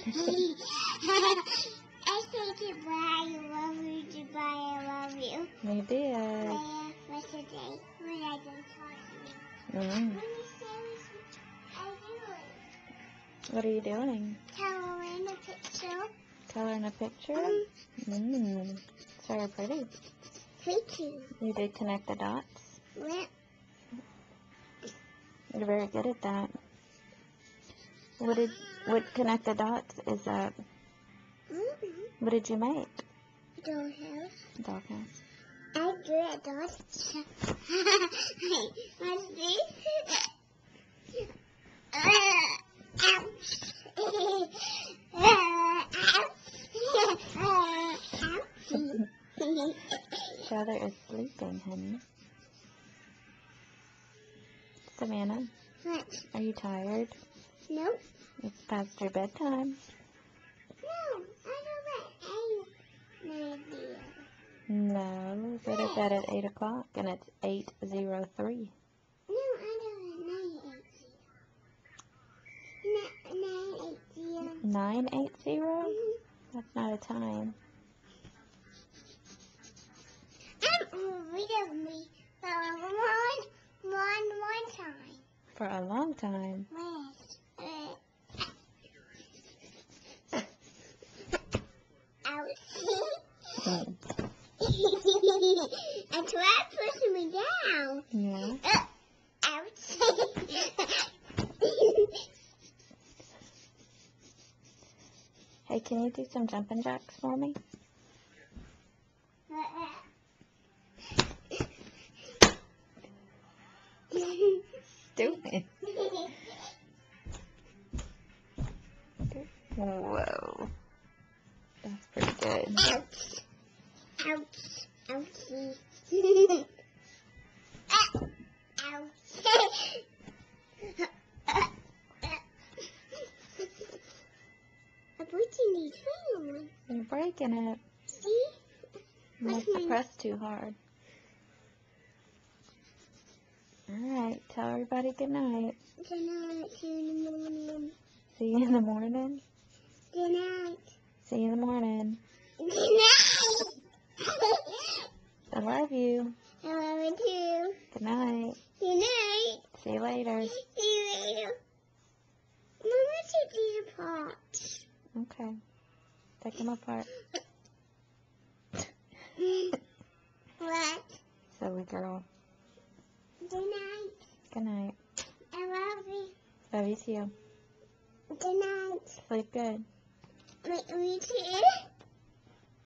I said goodbye, I love you, goodbye, I love you. You did. What's the day when I don't talk to you? Mm. When you say I do it. What are you doing? Coloring a picture. Coloring a picture? Mm. It's very pretty. Pretty. You did connect the dots? Yeah. You're very good at that. What connect the dots is that? What did you make? Dollhouse. Doghouse. I drew a dog. What's this? Father is sleeping, honey. Savannah, What? are you tired? Nope. It's past your bedtime. No, I don't like idea. No, go to bed at 8 o'clock, and it's 8:03. No, I don't like 980. 9:80? That's not a time. Read of me for one time. For a long time. Ouch. I tried pushing me down. Yeah. Ouch. Hey, can you do some jumping jacks for me? Stupid. Whoa. That's pretty good. Ouch. Ouch. Ouchie. Ouch. I put you need training. You're breaking it. See? You must have pressed too hard. Alright, tell everybody good night. Good night. See you in the morning. See you in the morning. Good night. See you in the morning. Good night. I love you. I love you too. Good night. Good night. See you later. See you later. Mama, take these apart. Okay. Take them apart. What? Silly girl. Good night. Good night. I love you. Love you too. Good night. Sleep good. Me too.